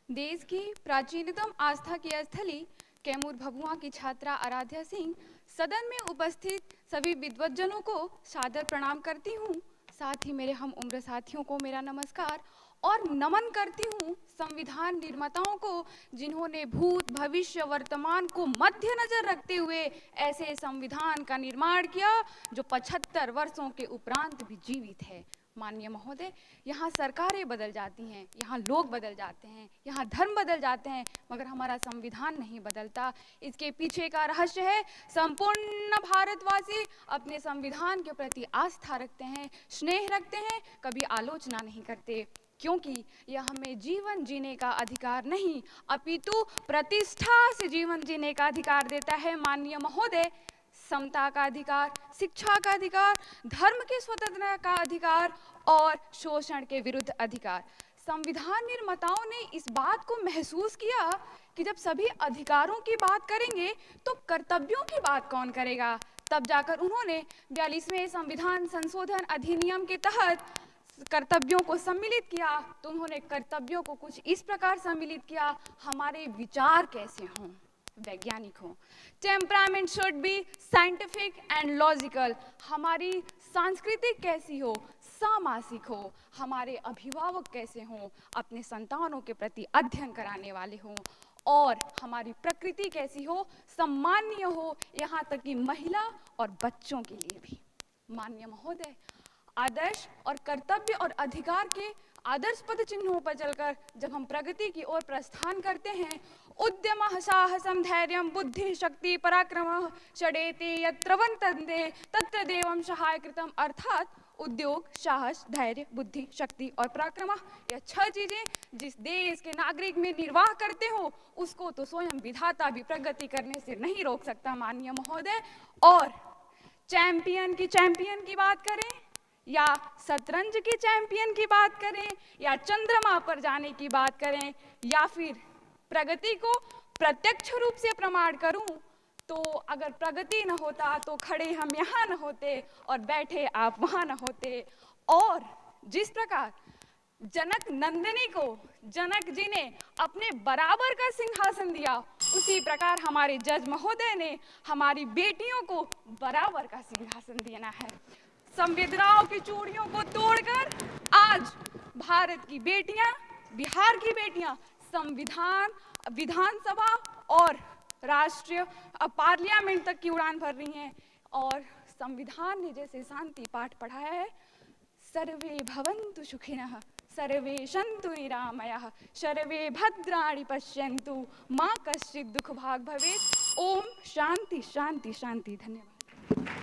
देश की प्राचीनतम आस्था की स्थली कैमूर भभुआ की छात्रा आराध्या सिंह सदन में उपस्थित सभी विद्वज्जनों को सादर प्रणाम करती हूँ। साथ ही मेरे हम उम्र साथियों को मेरा नमस्कार और नमन करती हूँ संविधान निर्माताओं को, जिन्होंने भूत भविष्य वर्तमान को मद्देनजर रखते हुए ऐसे संविधान का निर्माण किया जो 75 वर्षों के उपरांत भी जीवित है। माननीय महोदय, यहाँ सरकारें बदल जाती हैं, यहाँ लोग बदल जाते हैं, यहाँ धर्म बदल जाते हैं, मगर हमारा संविधान नहीं बदलता। इसके पीछे का रहस्य है संपूर्ण भारतवासी अपने संविधान के प्रति आस्था रखते हैं, स्नेह रखते हैं, कभी आलोचना नहीं करते, क्योंकि यह हमें जीवन जीने का अधिकार नहीं अपितु प्रतिष्ठा से जीवन जीने का अधिकार देता है। माननीय महोदय, समता का अधिकार, शिक्षा का अधिकार, धर्म की स्वतंत्रता का अधिकार और शोषण के विरुद्ध अधिकार। संविधान निर्माताओं ने इस बात को महसूस किया कि जब सभी अधिकारों की बात करेंगे तो कर्तव्यों की बात कौन करेगा। तब जाकर उन्होंने 42वें संविधान संशोधन अधिनियम के तहत कर्तव्यों को सम्मिलित किया। तो उन्होंने कर्तव्यों को कुछ इस प्रकार सम्मिलित किया, हमारे विचार कैसे हों, वैज्ञानिक हो। Temperament should be scientific and logical. हमारी सांस्कृतिक कैसी हो, सामाजिक हो। हमारे अभिभावक कैसे हों, अपने संतानों के प्रति अध्ययन कराने वाले हों। और हमारी प्रकृति कैसी हो, सम्माननीय हो, यहाँ तक कि महिला और बच्चों के लिए भी। माननीय महोदय, आदर्श और कर्तव्य और अधिकार के आदर्श पद चिन्हों पर चलकर जब हम प्रगति की ओर प्रस्थान करते हैं, उद्यमः साहसं धैर्यं बुद्धि शक्ति पराक्रमः षडेते यत्र वर्तन्ते तत्र देवं सहायकृतम्। अर्थात उद्योग, साहस, धैर्य, बुद्धि, शक्ति और पराक्रम, यह 6 चीजें जिस देश के नागरिक में निर्वाह करते हो उसको तो स्वयं विधाता भी प्रगति करने से नहीं रोक सकता। माननीय महोदय, और चैंपियन की बात करें या शतरंज की चैंपियन की बात करें या चंद्रमा पर जाने की बात करें या फिर प्रगति को प्रत्यक्ष रूप से प्रमाण करूं, तो अगर प्रगति न होता तो खड़े हम यहाँ न होते और बैठे आप वहाँ न होते। और जिस प्रकार जनक नंदिनी को जनक जी ने अपने बराबर का सिंहासन दिया, उसी प्रकार हमारे जज महोदय ने हमारी बेटियों को बराबर का सिंहासन देना है। संवेदनाओं की चूड़ियों को तोड़कर आज भारत की बेटियां, बिहार की बेटियां संविधान, विधानसभा और राष्ट्रीय पार्लियामेंट तक की उड़ान भर रही हैं। और संविधान ने जैसे शांति पाठ पढ़ाया है, सर्वे भवन्तु सुखिनः सर्वे सन्तु निरामयाः सर्वे भद्राणि पश्यन्तु मा कश्चित् दुःखभाग् भवेत्। ओम शांति शांति शांति। धन्यवाद।